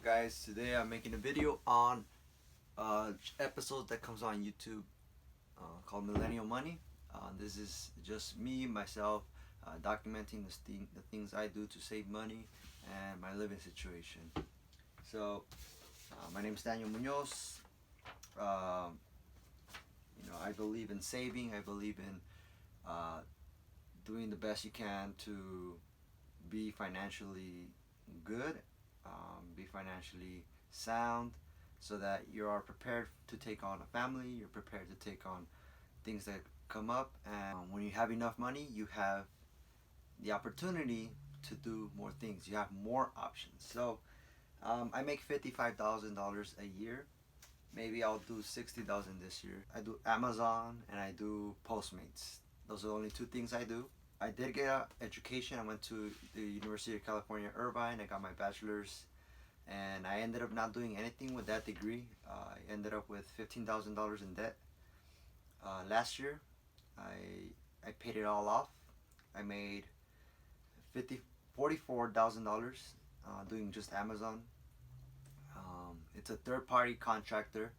guys? Today I'm making a video on episode that comes on YouTube called Millennial Money. This is just me, myself, documenting the things I do to save money and my living situation. So, my name is Daniel Munoz. I believe in saving. I believe in doing the best you can to be financially good, be financially sound, so that you are prepared to take on a family, you're prepared to take on things that come up, and when you have enough money, you have the opportunity to do more things. You have more options. So I make $55,000 a year. Maybe I'll do 60,000 this year. I do Amazon and I do Postmates. Those are the only two things I do. I did get an education. I went to the University of California, Irvine. I got my bachelor's, and I ended up not doing anything with that degree. I ended up with $15,000 in debt. Last year, I paid it all off. I made $44,000 doing just Amazon. It's a third-party contractor,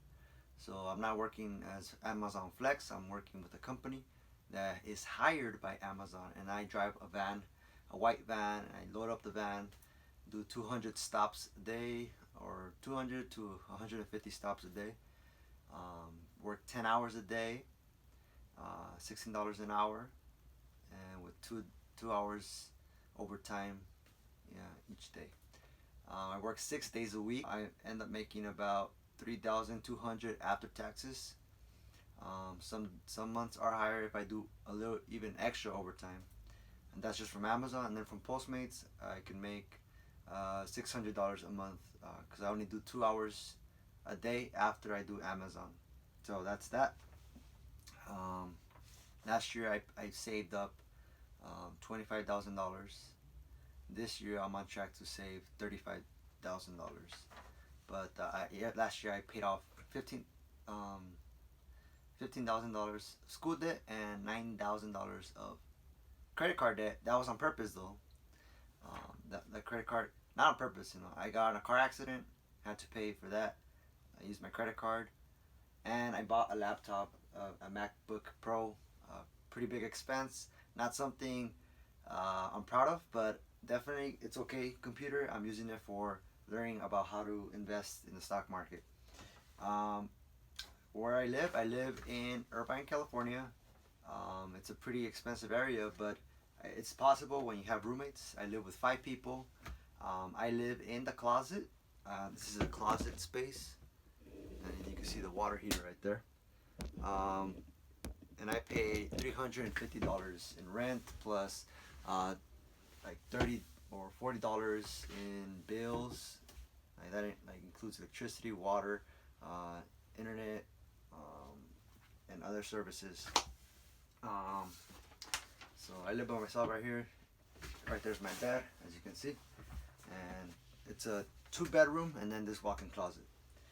so I'm not working as Amazon Flex. I'm working with a company that is hired by Amazon, and I drive a van, a white van, and I load up the van, do 200 stops a day, or 200 to 150 stops a day, work 10 hours a day, $16 an hour, and with two hours overtime, each day. I work 6 days a week. I end up making about $3,200 after taxes. Some months are higher if I do a little even extra overtime, and that's just from Amazon. And then from Postmates, I can make $600 a month because I only do 2 hours a day after I do Amazon. So that's that. Last year I saved up $25,000. This year I'm on track to save $35,000. But last year I paid off $15,000 school debt and $9,000 of credit card debt. That was on purpose though. The credit card, not on purpose. I got in a car accident, had to pay for that. I used my credit card, and I bought a laptop, a MacBook Pro. Pretty big expense. Not something I'm proud of, but definitely it's okay computer. I'm using it for learning about how to invest in the stock market. Where I live in Irvine, California. It's a pretty expensive area, but it's possible when you have roommates. I live with 5 people. I live in the closet. This is a closet space, and you can see the water heater right there. And I pay $350 in rent, plus like $30 or $40 in bills. That includes electricity, water, internet, and other services. So I live by myself right here. Right there's my bed, as you can see, and it's a 2-bedroom and then this walk-in closet.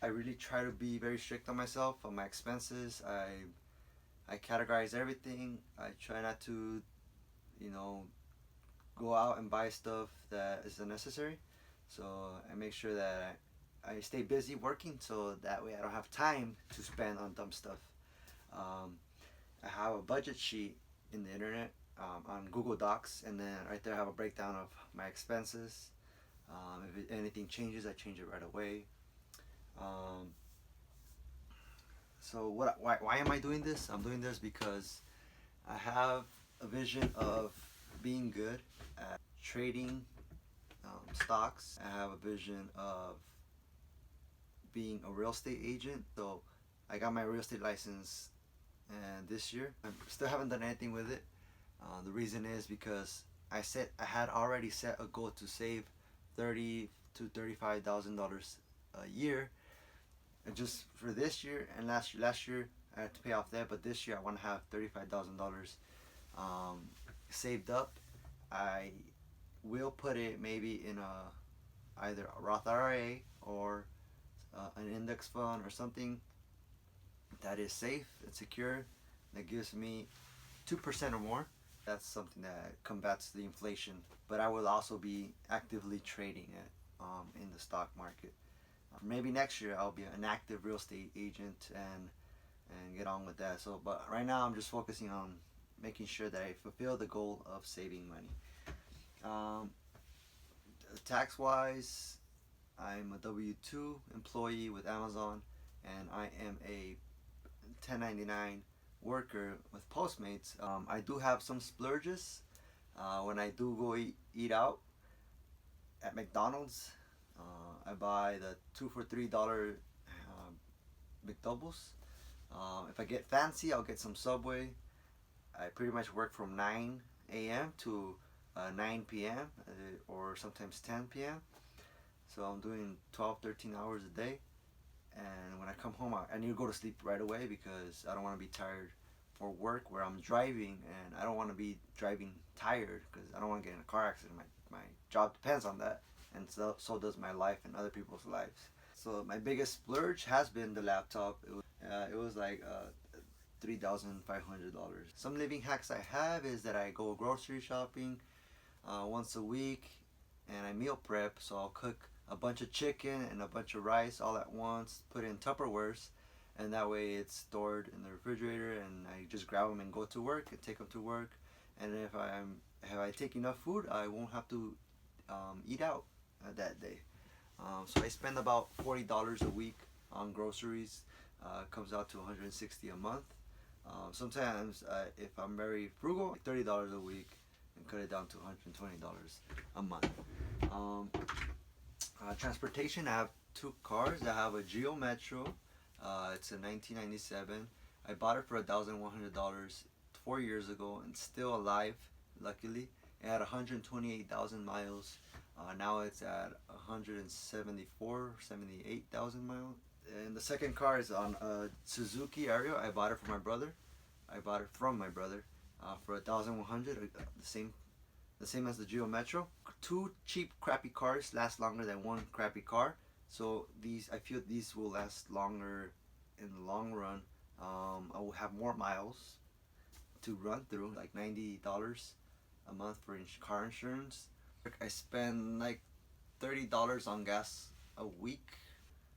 I really try to be very strict on myself, on my expenses. I categorize everything. I try not to, go out and buy stuff that is unnecessary. So I make sure that I stay busy working, so that way I don't have time to spend on dumb stuff. I have a budget sheet in the internet, on Google Docs, and then right there I have a breakdown of my expenses. If anything changes, I change it right away. So why am I doing this? I'm doing this because I have a vision of being good at trading stocks. I have a vision of being a real estate agent. So I got my real estate license, and this year I still haven't done anything with it. The reason is because I had already set a goal to save $30,000 to $35,000 a year. And just for this year, and last year I had to pay off that, but this year I want to have $35,000 saved up. I will put it maybe in either a Roth IRA or an index fund or something that is safe and secure, that gives me 2% or more. That's something that combats the inflation. But I will also be actively trading it in the stock market. Maybe next year I'll be an active real estate agent and get on with that. So, but right now I'm just focusing on making sure that I fulfill the goal of saving money. Um, Tax wise, I'm a W 2 employee with Amazon, and I am a 1099 worker with Postmates. I do have some splurges when I do go eat out at McDonald's. I buy the $2 for $3 McDoubles. If I get fancy, I'll get some Subway. I pretty much work from 9 a.m. to 9 p.m. Or sometimes 10 p.m. So I'm doing 12, 13 hours a day. And when I come home, I need to go to sleep right away because I don't want to be tired for work where I'm driving, and I don't want to be driving tired because I don't want to get in a car accident. My job depends on that, and so does my life and other people's lives. So my biggest splurge has been the laptop. It was like $3,500. Some living hacks I have is that I go grocery shopping once a week, and I meal prep. So I'll cook a bunch of chicken and a bunch of rice all at once, put it in Tupperwares, and that way it's stored in the refrigerator, and I just grab them and go to work and take them to work. And if I take enough food, I won't have to eat out that day. So I spend about $40 a week on groceries. Comes out to $160 a month. Sometimes if I'm very frugal, $30 a week, and cut it down to $120 a month. Transportation, I have two cars. I have a Geo Metro. It's a 1997. I bought it for $1,100 4 years ago, and still alive, luckily. It had 128,000 miles. Now it's at 174, 78,000 miles. And the second car is on a Suzuki Ariyo. I bought it from my brother. For 1,100, the same as the Geo Metro. Two cheap crappy cars last longer than one crappy car. So I feel these will last longer in the long run. I will have more miles to run through, like $90 a month for car insurance. I spend like $30 on gas a week.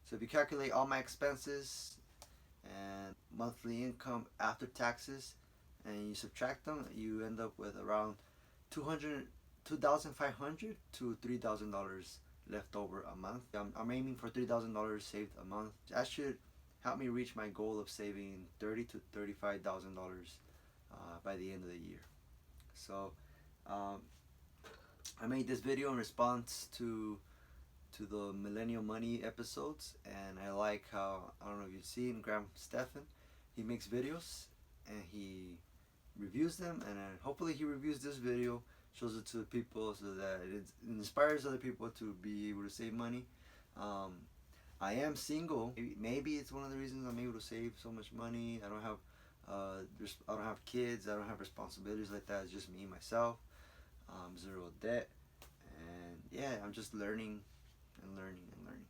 So if you calculate all my expenses and monthly income after taxes, and you subtract them, you end up with around $2,500 to $3,000 left over a month. I'm aiming for $3,000 saved a month. That should help me reach my goal of saving $30,000 to $35,000 by the end of the year. So I made this video in response to the Millennial Money episodes, and I like how, I don't know if you've seen Graham Stephan. He makes videos and he reviews them, and hopefully he reviews this video, shows it to people so that it inspires other people to be able to save money. I am single. Maybe it's one of the reasons I'm able to save so much money. I don't have kids. I don't have responsibilities like that. It's just me, myself. Zero debt, and yeah, I'm just learning and learning and learning.